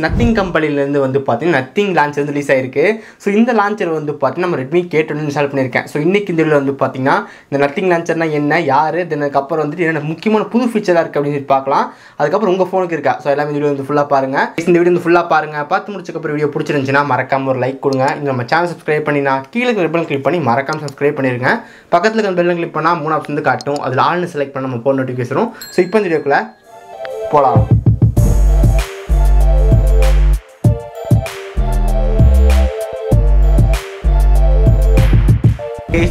Nothing கம்பெனிலேருந்து வந்து பார்த்தீங்கன்னா நத்திங் லான்ச்சர் வந்து ரிலீஸ் ஆயிருக்கு. ஸோ இந்த லான்ச்சர் வந்து பார்த்தீங்கன்னா நம்ம ரெட்மி K20 இன்ஸ்டால் பண்ணியிருக்கேன். ஸோ இன்றைக்கி இந்த வீடியோவில் வந்து பார்த்தீங்கன்னா இந்த நத்திங் லான்ச்சர்னா என்ன, யார், அதுக்கப்புறம் வந்துட்டு என்னென்ன முக்கியமான புது ஃபீச்சராக இருக்குது அப்படின்னு சொல்லி பார்க்கலாம். அதுக்கப்புறம் உங்கள் ஃபோனுக்கு இருக்கா. ஸோ எல்லாமே வீடியோ வந்து ஃபுல்லாக பாருங்கள். இந்த வீடியோ வந்து ஃபுல்லாக பாருங்கள். பார்த்து முடிச்சக்கப்புறம் வீடியோ பிடிச்சிருந்துச்சுன்னா மறக்காம ஒரு லைக் கொடுங்க. இந்த நம்ம சேனல் சப்ஸ்கிரைப் பண்ணினா கீழே பெல் கிளிக் பண்ணி மறக்காம சப்ஸ்கிரைப் பண்ணிருங்க. பக்கத்தில் இருக்கிற பெல் கிளிக் பண்ணால் 3 ஆப்ஷன் வந்து காட்டும். அதில் ஆல்னு செலக்ட் பண்ண நம்ம ஃபோன் நோட்டிஃபிகேஷன் வரும். ஸோ இப்போ இந்த வீடியோக்குள்ளே போகலாம்.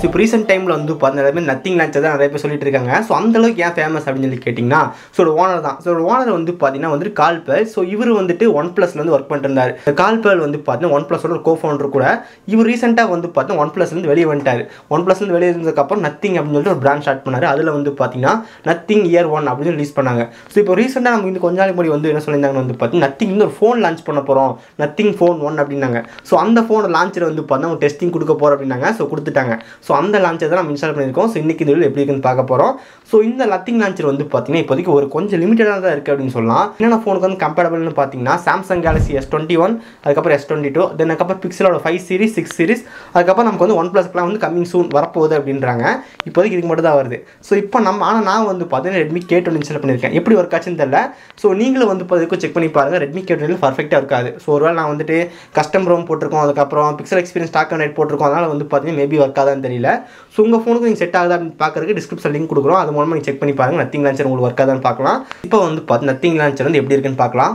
இப்போ ரீசெண்ட் டைமில் வந்து பார்த்தீங்கன்னா நத்திங் லான்ச்சர் தான் நிறைய பேர் சொல்லிட்டு இருக்காங்க. ஸோ அந்தளவுக்கு ஏன் ஃபேமஸ் அப்படின்னு சொல்லி கேட்டிங்கன்னா, ஸோ ஓனர் தான். ஸோ ஓனர் வந்து பார்த்தீங்கன்னா வந்துட்டு கால்பேல். ஸோ இவர் வந்துட்டு OnePlusலேருந்து ஒர்க் பண்ணிட்டு இருந்தார். கால்பேல் வந்து பார்த்தீங்கன்னா OnePlusோட ஒரு கோஃபவுண்டர் கூட. இவர் ரீசெண்டாக வந்து பார்த்தீங்கன்னா OnePlusலேருந்து வெளியே வந்துட்டார். OnePlusலேருந்து வெளியே இருந்ததுக்கப்புறம் நத்திங் அப்படின்னு சொல்லிட்டு ஒரு பிராண்ட் ஸ்டார்ட் பண்ணார். அதில் வந்து பார்த்தீங்கன்னா நத்திங் இயர் 1 அப்படின்னு ரிலீஸ் பண்ணாங்க. ஸோ இப்போ ரீசெண்டாக நமக்கு இந்த கொஞ்ச நாளைக்கு முன்னாடி வந்து என்ன சொல்லியிருந்தாங்கன்னு வந்து பார்த்தீங்கன்னா நத்திங் ஒரு ஃபோன் லான்ச் பண்ண போகிறோம், நத்திங் ஃபோன் 1 அப்படின்னாங்க. ஸோ அந்த ஃபோன் லான்ச்சர் வந்து பார்த்தீங்கன்னா டெஸ்டிங் கொடுக்க போகிறோம் அப்படின்னாங்க. ஸோ கொடுத்துட்டாங்க. ஸோ அந்த லான்ச்சர் தான் நம்ம இன்ஸ்டால் பண்ணியிருக்கோம். ஸோ இன்றைக்கி இந்த வீடியோ எப்படி இருக்குன்னு பார்க்க போகிறோம். ஸோ இந்த நத்திங் லான்ச்சர் வந்து பார்த்தீங்கன்னா இப்போதைக்கு ஒரு கொஞ்சம் லிமிட்டடாக தான் இருக்குது அப்படின்னு சொல்லலாம். என்னென்ன ஃபோனுக்கு வந்து கம்பேட்டபிள்னு பார்த்தீங்கன்னா சாம்சங் கேலக்ஸி S21, அதுக்கப்புறம் S22, அதுக்கப்புறம் பிக்சலோட 5 சீரிஸ் 6 சீரிஸ், அதுக்கப்புறம் நமக்கு வந்து OnePlusக்குலாம் வந்து கம்மிங் சூன் வரப்போகுது அப்படின்றாங்க. இப்போதைக்கு இதுக்கு மட்டும் தான் வருது. ஸோ இப்போ நான் வந்து பார்த்தீங்கன்னா ரெட்மி K20 இன்ஸ்டால் பண்ணியிருக்கேன். எப்படி ஒர்க் ஆச்சுன்னு தெரியல. ஸோ நீங்களும் வந்து இப்போ செக் பண்ணி பாருங்கள். ரெட்மி K20 பர்ஃபெக்டாக இருக்காது. ஸோ ஒருவேளை நான் வந்துட்டு கஸ்டம் ரோம் போட்டிருக்கோம், அதுக்கப்புறம் பிக்சல் எக்ஸ்பீரியன்ஸ் ஸ்டாக் நைட் போட்டிருக்கோம். அதனால் வந்து பார்த்தீங்கன்னா மேபி ஒர்க் ஆகுதான்னு தெரியல. ஸோ உங்கள் ஃபோனுக்கு நீங்கள் செட் ஆகுதா அப்படின்னு பார்க்குறதுக்கு டிஸ்கிரிப்ஷன் லிங்க் கொடுக்குறோம். அது மூலமாக நீங்கள் செக் பண்ணி பாருங்கள். நத்திங் லான்ச்சர் உங்களுக்கு ஒர்க் ஆகுதான்னு பார்க்கலாம். இப்போ வந்து நத்திங் லான்ச்சர் வந்து எப்படி இருக்குன்னு பார்க்கலாம்.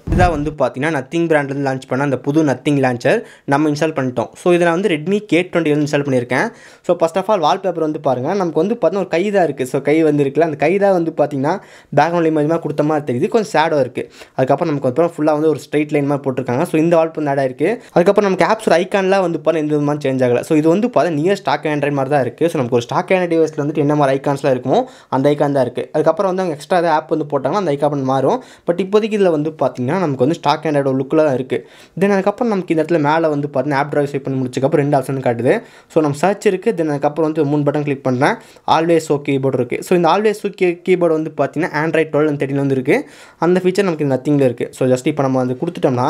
இதுதான் வந்து பார்த்தீங்கன்னா நத்திங் பிராண்ட்லேருந்து லான்ச் பண்ண அந்த புது நத்திங் லான்ச்சர் நம்ம இன்ஸ்டால் பண்ணிட்டோம். ஸோ இதில் வந்து ரெட்மி K20 வந்து இன்ஸ்டால் பண்ணியிருக்கேன். So first of all wallpaper வந்து பாருங்கள். நமக்கு வந்து பார்த்தீங்கன்னா ஒரு கை தான் இருக்குது. ஸோ கை வந்து இருக்குல்ல, அந்த கை தான் வந்து பார்த்தீங்கன்னா பேக்ரவுண்ட் இமேஜ் மாதிரி கொடுத்த மாதிரி தெரியுது. கொஞ்சம் ஷேடோ இருக்குது. அதுக்கப்புறம் நமக்கு அப்புறம் ஃபுல்லாக வந்து ஒரு ஸ்ட்ரைட் லைன் மாதிரி போட்டிருக்காங்க. ஸோ இந்த வால்பேப்பர் வந்து ஆட் ஆயிருக்கு. அதுக்கப்புறம் நமக்கு ஆப்ஸ் ஐக்கான்லாம் வந்து பார்த்தா எந்த விதமாக சேஞ்ச் ஆகலை. ஸோ இது வந்து பார்த்தீங்கன்னா நியர் ஸ்டாக் ஆண்ட்ராய்ட் மாதிரி தான் இருக்குது. ஸோ நமக்கு ஒரு ஸ்டாக் ஆண்ட்ராய்ட் டிவைஸில் வந்துட்டு என்ன மாதிரி ஐக்கான்ஸ்லாம் இருக்குமோ அந்த ஐக்கான் தான் இருக்குது. அதுக்கப்புறம் வந்து அவங்க எக்ஸ்ட்ரா ஏதாவது ஆப் வந்து போட்டாங்கன்னா அந்த ஐக்கான் மாறும். பட் இப்போதைக்கு இதில் வந்து பார்த்தீங்கன்னா நமக்கு வந்து ஸ்டாக் ஆண்ட்ராய்ட் லுக்கில் தான் இருக்குது. தென் அதுக்கப்புறம் நமக்கு இந்த இடத்துல மேலே வந்து பார்த்தீங்கன்னா ஆப் டிரைவ் ஸ்வைப் பண்ணி முடிச்சதுக்கப்புறம் 2 ஆப்ஷன் காட்டுது. ஸோ நம்ம சர்ச் இருக்குது. தென் அதுக்கப்புறம் வந்து 3 பட்டன் கிளிக் பண்ணுறேன். ஆல்வேஸ் ஓகே கீபோர்டு இருக்குது. ஸோ இந்த ஆல்வேஸ் ஓகே கீபோர்டு வந்து பார்த்தீங்கன்னா ஆண்ட்ராய்ட் 12 and 13 வந்து இருக்குது. அந்த ஃபீச்சர் நமக்கு இந்த நத்திங்கில் இருக்குது. ஸோ ஜஸ்ட் இப்போ நம்ம வந்து கொடுத்துட்டோம்னா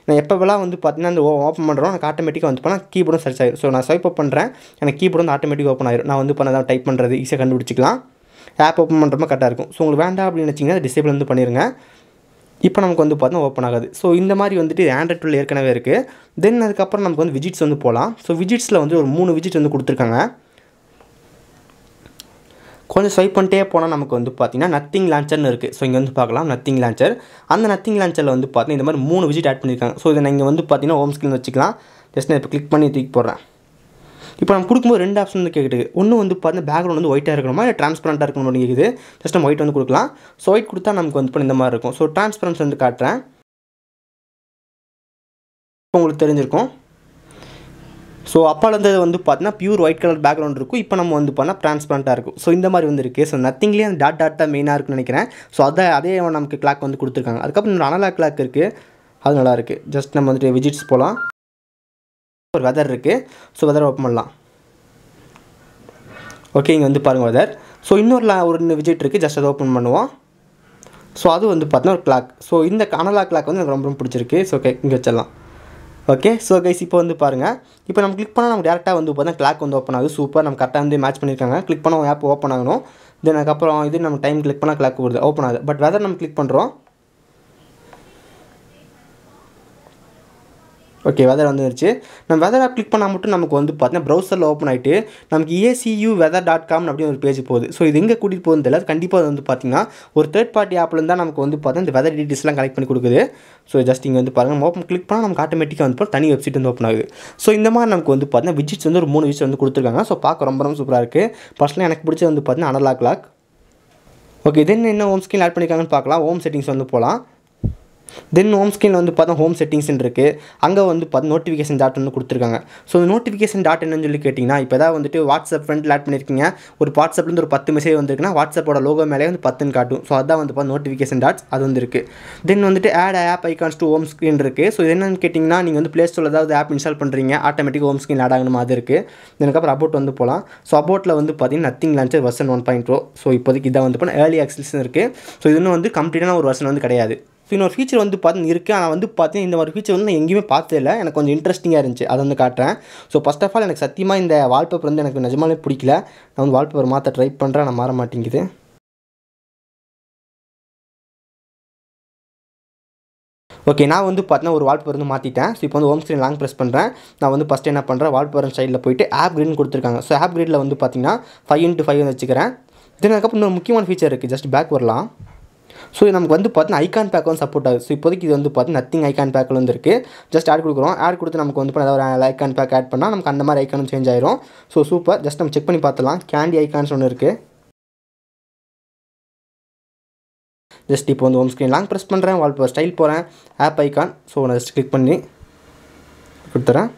நான் எப்போவெல்லாம் வந்து பார்த்தீங்கன்னா அந்த ஓப்பன் பண்ணுறோம் எனக்கு ஆட்டோமேட்டிக்காக வந்து போனால் கீபோர்டும் சர்ச் ஆயிடும். ஸோ நான் ஸ்வைப் அப் பண்ணுறேன், எனக்கு கீபோர்டு வந்து ஆட்டோமேட்டிக்காக ஓப்பன் ஆயிடும். நான் வந்து பண்ணதான் டைப் பண்ணுறது ஈஸியாக கண்டுபிடிச்சிக்கலாம். ஆப் ஓப்பன் பண்ணுறப்ப கரெக்டாக இருக்கும். ஸோ உங்களுக்கு வேண்டாம் அப்படின்னு நினச்சிங்கன்னா டிசேபிள் வந்து பண்ணிடுங்க. இப்போ நமக்கு வந்து பார்த்தீங்கன்னா ஓப்பன் ஆகாது. ஸோ இந்த மாதிரி வந்துட்டு ஆண்ட்ராய்ட் 12 ஏற்கனவே இருக்குது. தென் அதுக்கப்புறம் நமக்கு வந்து விஜிட்ஸ் வந்து போகலாம். ஸோ விஜிட்ஸில் வந்து ஒரு 3 விஜிட் வந்து கொடுத்துருக்காங்க. கொஞ்சம் ஸ்வைப் பண்ணிட்டே போனால் நமக்கு வந்து பார்த்தீங்கன்னா நத்திங் லான்ச்சர்னு இருக்குது. ஸோ இங்கே வந்து பார்க்கலாம் நத்திங் லான்ச்சர். அந்த நத்திங் லான்ச்சரில் வந்து பார்த்தீங்கன்னா இந்த மாதிரி 3 விஜிட் ஆட் பண்ணியிருக்காங்க. ஸோ இதை நீங்கள் வந்து பார்த்தீங்கன்னா ஹோம் ஸ்க்ரீன் வச்சுக்கலாம். ஜஸ்ட் நான் இப்போ கிளிக் பண்ணி தூக்கி போடுறேன். இப்போ நம்ம கொடுக்கும்போது 2 ஆப்ஷன் வந்து கேட்குது. ஒன்று வந்து பார்த்தீங்கன்னா பேக்ரவுண்ட் வந்து ஒயிட்டாக இருக்கணுமா இல்லை ட்ரான்ஸ்பரண்ட்டாக இருக்கணும் அப்படின்னு கேட்குது. ஜஸ்ட் நம்ம ஒயிட் வந்து கொடுக்கலாம். ஸோ ஒயிட் கொடுத்தா நமக்கு வந்து இந்த மாதிரி இருக்கும். ஸோ ட்ரான்ஸ்பரன்ஸ் வந்து காட்டுறேன். இப்போ உங்களுக்கு தெரிஞ்சிருக்கும். ஸோ அப்பாலேருந்து வந்து பார்த்தீங்கன்னா பியூர் ஒயிட் கலர் பேக்ரவுண்ட் இருக்கும். இப்போ நம்ம வந்து பார்த்தா ட்ரான்ஸ்பரண்ட்டாக இருக்கும். ஸோ இந்த மாதிரி வந்து இருக்குது. ஸோ நத்திங்லேயே அந்த டாட் தான் மெயினாக இருக்குன்னு நினைக்கிறேன். ஸோ அதே நமக்கு கிளாக் வந்து கொடுத்துருக்காங்க. அதுக்கப்புறம் இன்னொரு அனலாக் கிளாக் இருக்குது. அது நல்லாயிருக்கு. ஜஸ்ட் நம்ம வந்துட்டு விஜிட்ஸ் போகலாம். ஒரு வெதர் இருக்குது. ஸோ வெதர் ஓப்பன் பண்ணலாம். ஓகே, இங்கே வந்து பாருங்கள் வெதர். ஸோ ஒரு விஜிட் இருக்குது. ஜஸ்ட் அதை ஓப்பன் பண்ணுவோம். ஸோ அது வந்து பார்த்தீங்கன்னா ஒரு கிளாக். ஸோ இந்த அனலாக் கிளாக் வந்து எனக்கு ரொம்ப பிடிச்சிருக்கு. ஸோ ஓகே, இங்கே வச்சிடலாம். ஓகே, ஸோ கைஸ் இப்போ வந்து பாருங்கள். இப்போ நம்ம கிளிக் பண்ணால் நமக்கு டேரெக்டாக வந்து பார்த்தீங்கன்னா கிளாக் வந்து ஓப்பன் ஆகுது. சூப்பர், நம்ம கரெக்டாக வந்து மேட்ச் பண்ணியிருக்காங்க. கிளிக் பண்ண ஆப் ஓப்பன் ஆகணும். தென் அதுக்கப்புறம் இது நம்ம டைம் கிளிக் பண்ணால் கிளாக் வருது, ஓப்பன் ஆகுது. பட் வெதர் நம்ம கிளிக் பண்ணுறோம். ஓகே, வெதர் வந்துருச்சு. நம்ம வெதர் ஆப் கிளிக் பண்ணால் மட்டும் நமக்கு வந்து பார்த்தீங்கன்னா ப்ரௌசரில் ஓப்பன் ஆகிட்டு நமக்கு ACUweather.com அப்படின்னு ஒரு பேஜ் போகுது. ஸோ இது எங்கே கூட்டிகிட்டு போகுதுன்னு தெரியல. கண்டிப்பாக வந்து பார்த்தீங்கன்னா ஒரு தேர்ட் பார்ட்டி ஆப்லேருந்து தான் நமக்கு வந்து பார்த்தீங்கன்னா இந்த வெதர் டீட்டெயில்ஸ்லாம் கலெக்ட் பண்ணி கொடுக்குது. ஸோ ஜஸ்ட் இங்கே வந்து பாருங்கள், நம்ம ஓப்பன் கிளிக் பண்ணால் நமக்கு ஆட்டோமேட்டிக்காக வந்து தனி வெப்சைட் வந்து ஓப்பன் ஆகுது. ஸோ இந்த மாதிரி நமக்கு வந்து பார்த்தீங்கன்னா விஜிட்ஸ் வந்து ஒரு 3 விஜிட்ஸ் வந்து கொடுத்துருக்காங்க. ஸோ பார்க்க ரொம்ப சூப்பராக இருக்குது. பர்சனலாக எனக்கு பிடிச்சது வந்து பார்த்தீங்கன்னா அனலாக் கிளாக். ஓகே, தென் என்ன ஹோம் ஸ்க்ரீன் ஆட் பண்ணியிருக்காங்கன்னு பார்க்கலாம். ஹோம் செட்டிங்ஸ் வந்து போகலாம். தென் ஹோம் ஸ்க்ரீனில் வந்து பார்த்தா ஹோம் செட்டிங்ஸ்ன்னு இருக்குது. அங்கே வந்து பார்த்தா நோட்டிஃபிகேஷன் டாட் வந்து கொடுத்துருக்காங்க. ஸோ இந்த நோட்டிஃபிகேஷன் டாட் என்னன்னு சொல்லி கேட்டிங்கன்னா, இப்போ ஏதாவது வந்துட்டு வாட்ஸ்அப் ஃப்ரெண்டில் ஆட் பண்ணியிருக்கீங்க, ஒரு வாட்ஸ்அப்லேருந்து ஒரு 10 மெசேஜ் வந்துருக்குன்னா வாட்ஸ்அப்போட லோகோ மேலே வந்து 10ன்னு காட்டும். ஸோ அதான் வந்து பார்த்தா நோட்டிஃபிகேஷன் டாட்ஸ் அது வந்து இருக்குது. தென் வந்துட்டு add app icons to home screen இருக்குது. ஸோ என்னென்னு கேட்டிங்கன்னா, நீங்கள் வந்து ப்ளே ஸ்டோரில் ஏதாவது ஆப் இன்ஸ்டால் பண்ணுறீங்க, ஆட்டோமேட்டிக் ஹோம் ஸ்க்ரீன் ஆட் ஆகணும் அது இருக்குது. அதுக்கப்புறம் அபவுட் வந்து போகலாம். ஸோ அபவுட்டில் வந்து பார்த்தீங்கன்னா நத்திங் லான்ச்சர் வெர்ஷன் 1.0. ஸோ இப்போதைக்கு இதான் வந்து ஏர்லி ஆக்சஸ் இருக்குது. ஸோ இது இன்னும் வந்து கம்ப்ளீட்டான ஒரு வெர்ஷன் வந்து கிடையாது. ஸோ இன்னொரு ஃபீச்சர் வந்து பார்த்தீங்கன்னா இருக்குது. ஆனால் வந்து பார்த்தீங்கன்னா இந்த ஒரு ஃபீச்சர் வந்து நான் எங்கேயுமே பார்த்தே இல்லை. எனக்கு கொஞ்சம் இன்ட்ரெஸ்டிங்காக இருந்துச்சு, அதை வந்து காட்டுறேன். ஸோ ஃபஸ்ட் ஆஃப் ஆல் எனக்கு சத்தியமாக இந்த வால்பேப்பர் வந்து எனக்கு நிஜமாலே பிடிக்கல. நான் வந்து வால்பேப்பர் மாற்ற ட்ரை பண்ணுறேன், நான் மாற மாட்டேங்குது. ஓகே, நான் வந்து பார்த்தீங்கன்னா ஒரு வால்பேப்பர் வந்து மாற்றிட்டேன். ஸோ இப்போ வந்து ஹோம் ஸ்க்ரீன் லாங் ப்ரெஸ் பண்ணுறேன். நான் வந்து ஃபஸ்ட்டு என்ன பண்ணுறேன், வால்பேப்பர் ஸ்டைலில் போய்ட்டு ஆப் கிரிட்னு கொடுத்துருக்காங்க. ஸோ ஆப் கிரிடில் வந்து பார்த்தீங்கன்னா 5x5 வந்து வச்சுக்கிறேன். தென் அதுக்கப்புறம் இன்னொரு முக்கியமான ஃபீச்சர் இருக்குது, ஜஸ்ட் பேக் வரலாம். ஸோ நமக்கு வந்து பார்த்தீங்கன்னா ஐகான் பேக் வந்து சப்போர்ட் ஆகுது. ஸோ இப்போதைக்கு இது வந்து பார்த்தீங்கன்னா நத்திங் ஐகான் பேக்கில் வந்து இருக்குது. ஜஸ்ட் ஆட் கொடுக்குறோம். ஆட் கொடுத்து நமக்கு வந்து ஏதாவது ஒரு ஐகான் பேக் ஆட் பண்ணால் நமக்கு அந்த மாதிரி ஐக்கானும் சேஞ்ச் ஆயிரும். So super. ஜஸ்ட் நம்ம செக் பண்ணி பார்த்துலாம். கேண்டி ஐகான்ஸ் ஒன்று இருக்குது. ஜஸ்ட் இப்போ வந்து ஹோம் ஸ்க்ரீன் லாங் ப்ரெஸ் பண்ணுறேன், வால்பேப்பர் ஸ்டைல் போகிறேன், ஆப் ஐகான். ஸோ நான் ஜஸ்ட் கிளிக் பண்ணி கொடுத்துறேன்.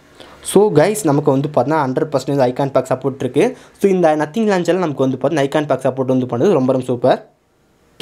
ஸோ கைஸ் நமக்கு வந்து பார்த்தீங்கன்னா 100% ஐகான் பேக் சப்போர்ட் இருக்குது. ஸோ இந்த நத்திங் லான்ச்சில் நமக்கு வந்து பார்த்தீங்கன்னா ஐகான் பேக் சப்போர்ட் வந்து பண்ணுறது ரொம்ப சூப்பர்.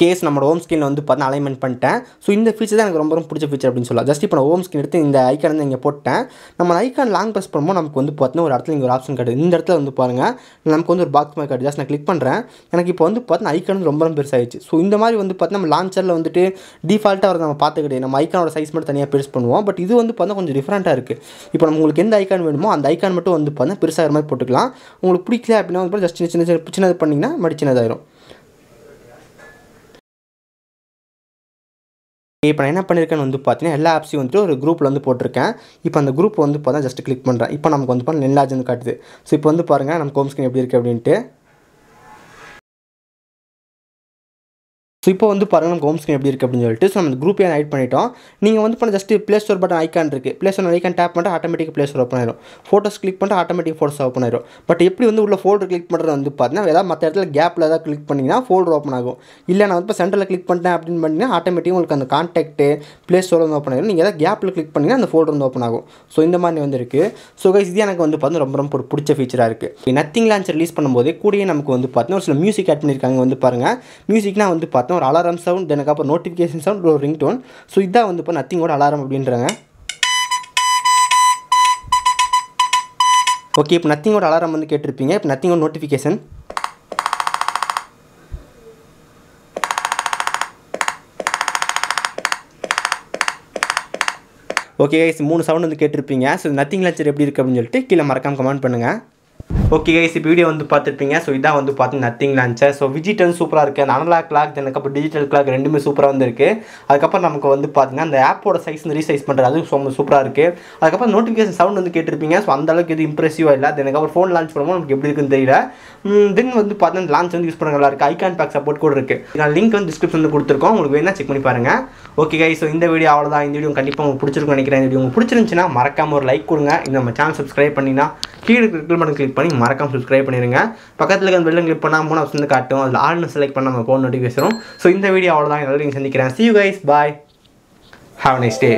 கேஸ் நம்மளோட ஹோம் ஸ்க்ரீனில் வந்து பார்த்தீங்கன்னா அலைன்மெண்ட் பண்ணிட்டேன். ஸோ இந்த ஃபீச்சர் தான் எனக்கு ரொம்ப பிடிச்ச ஃபீச்சர் அப்படின்னு சொல்லலாம். ஜஸ்ட் இப்போ நான் ஹோம் ஸ்க்ரீன் எடுத்து இந்த ஐக்கான் வந்து இங்கே போட்டேன். நம்ம ஐக்கான் லாங் ப்ரெஸ் பண்ணும்போது நமக்கு வந்து பார்த்தீங்கன்னா ஒரு இடத்துல இங்கே ஒரு ஆப்ஷன் கிடையாது. இந்த இடத்துல வந்து பாருங்கள், நமக்கு வந்து ஒரு பாக்ஸ் மாதிரி கிடையாது. ஜஸ்ட் நான் கிளிக் பண்ணுறேன். எனக்கு இப்போ வந்து பார்த்தீங்கன்னா ஐக்கான் வந்து ரொம்ப பெருசாகிடுச்சு. ஸோ இந்த மாதிரி வந்து பார்த்தீங்கன்னா நம்ம லான்ச்சரில் வந்துட்டு டிஃபால்ட்டாக வரது நம்ம பார்த்து கிடையாது. நம்ம ஐக்கானோட சைஸ் மட்டும் தனியாக பெருசு பண்ணுவோம். பட் இது வந்து பார்த்தீங்கன்னா கொஞ்சம் டிஃப்ரெண்ட்டாக இருக்குது. இப்போ நம்ம உங்களுக்கு எந்த ஐக்கான் வேணுமோ அந்த ஐக்கான் மட்டும் வந்து பார்த்தீங்கன்னா பெருசாகிற மாதிரி போட்டுக்கலாம். உங்களுக்கு பிடிக்கல அப்படின்னா வந்து ஜஸ்ட் சின்னது பண்ணிங்கன்னா மறுபடி சின்னதாயிரும். இப்போ நான் என்ன பண்ணியிருக்கேன்னு வந்து பார்த்தீங்கன்னா எல்லா ஆப்ஸையும் வந்துட்டு ஒரு குரூப்பில் வந்து போட்டிருக்கேன். இப்போ அந்த குரூப் வந்து பார்த்தா ஜஸ்ட் கிளிக் பண்ணுறேன். இப்போ நமக்கு வந்து பார்த்தா நெல்லாஜ் வந்து காட்டுது. ஸோ இப்போ வந்து பாருங்கள் நம்ம ஹோம் ஸ்க்ரீன் எப்படி இருக்குது அப்படின்ட்டு. ஸோ இப்போ வந்து பாருங்கள் நம்ம ஹோம் ஸ்க்ரீன் எப்படி இருக்குது அப்படின்னு சொல்லிட்டு. ஸோ நம்ம குரூப்பே ஆட் பண்ணிட்டோம். நீங்கள் வந்து பண்ண just play store button icon இருக்குது. ப்ளே ஸ்டோர் ஐக்கான் டேப் பண்ணிட்டு ஆட்டோமேட்டிக் ப்ளே ஸ்டோர் ஓப்பன் ஆயிரும். ஃபோட்டோஸ் கிளிக் பண்ணிட்டு ஆட்டோமேட்டிக் ஃபோட்டோஸ் ஓப்பன் ஆயிரும். பட் எப்படி வந்து உள்ள ஃபோல்டர் கிளிக் பண்ணுறது வந்து பார்த்தீங்கன்னா ஏதாவது மற்ற இடத்துல கேப்பில் ஏதாவது கிளிக் பண்ணிங்கன்னா ஃபோல்டர் ஓப்பன் ஆகும். இல்லை நான் வந்து இப்போ சென்டரில் கிளிக் பண்ணிட்டேன் அப்படின்னு பண்ணிங்கன்னா ஆட்டோமேட்டிக் உங்களுக்கு அந்த கான்டாக்ட் ப்ளே ஸ்டோர் வந்து ஓப்பன் ஆயிரும். நீங்கள் ஏதாவது கேப்பில் கிளிக் பண்ணிங்கன்னா அந்த ஃபோல்டர் வந்து ஓப்பன் ஆகும். ஸோ இந்த மாதிரி வந்து இருக்குது. ஸோ கைஸ் இது எனக்கு வந்து பார்த்தீங்கன்னா ரொம்ப பிடிச்ச ஃபீச்சராக இருக்குது. நத்திங் லான்ச் ரிலீஸ் பண்ணும்போது கூடயே நமக்கு வந்து பார்த்தீங்கன்னா ஒரு சில மியூசிக் ஆட் பண்ணியிருக்காங்க. வந்து பாருங்கள், மியூசிக்னா வந்து பார்த்தோம் ஒரு அலாரம் சவுண்ட், எனக்கு அப்புறம் நோட்டிஃபிகேஷன் சவுண்ட், ஒரு ரிங்டோன். ஸோ இதான் வந்து இப்போ நத்திங்கோட அலாரம் அப்படின்றாங்க. ஓகே, இப்போ நத்திங்கோட அலாரம் வந்து கேட்டிருப்பீங்க. இப்போ நத்திங்கோட நோட்டிஃபிகேஷன். ஓகே கைஸ், 3 சவுண்ட் வந்து கேட்டிருப்பீங்க. ஸோ நத்திங் லான்ச்சர் எப்படி இருக்குது அப்படின்னு சொல்லிட்டு கீழே மறக்காமல் கமெண்ட் பண்ணுங்கள். ஓகே கைஸ், இப்போ வீடியோ வந்து பார்த்துருப்பீங்க. ஸோ இதான் வந்து பார்த்தீங்கன்னா நத்திங் லான்ச்சர். ஸோ டிஜிட்டல் சூப்பராக இருக்குது. அந்த அனலாக் கிளாக் அதுக்கப்புறம் டிஜிட்டல் கிளாக் ரெண்டுமே சூப்பராக வந்து இருக்குது. அதுக்கப்புறம் நமக்கு வந்து பார்த்தீங்கன்னா அந்த ஆப்போட சைஸ் வந்து ரீசைஸ் பண்ணுறது அது ரொம்ப சூப்பராக இருக்குது. அதுக்கப்புறம் நோட்டிஃபிகேஷன் சவுண்ட் வந்து கேட்டிருப்பீங்க. ஸோ அந்த அளவுக்கு இது இம்ப்ரெசிவாக இல்லை. அதுக்கப்புறம் ஃபோன் லான்ச் பண்ணும்போது நமக்கு எப்படி இருக்குன்னு தெரியல. தென் வந்து பார்த்தீங்கன்னா லான்ச் வந்து யூஸ் பண்ண நல்லா இருக்குது. ஐகான் பேக் சப்போர்ட் கூட இருக்குது. நான் லிங்க் வந்து டிஸ்கிரிப்ஷன் வந்து கொடுத்துருக்கோம். உங்களுக்கு வேணா செக் பண்ணி பாருங்கள். ஓகே கைஸ், ஸோ இந்த வீடியோ அவ்வளோதான். இந்த வீடியோ கண்டிப்பாக உங்களுக்கு பிடிச்சிருக்குன்னு நினைக்கிறேன். இந்த வீடியோ உங்களுக்கு பிடிச்சிருந்துச்சுன்னா மறக்காம ஒரு லைக் கொடுங்க. இந்த நம்ம சேனல் சப்ஸ்கிரைப் பண்ணினா கீழே இருக்கிற பட்டன் கிளிக் பண்ணி மறக்காம சப்ஸ்கிரைப் பண்ணிடுங்க. பக்கத்தில் இருக்க பெல்லை கிளிக் பண்ணால் 3 ஆப்ஷன் வந்து காட்டும். அதில் ஆல்னு செலக்ட் பண்ணால் நம்ம ஃபோன் நோட்டிஃபிகேஷன் வரும். ஸோ இந்த வீடியோ அவ்வளோதான். எல்லாரும் சந்திக்கிறேன். See you guys, bye, have a nice day.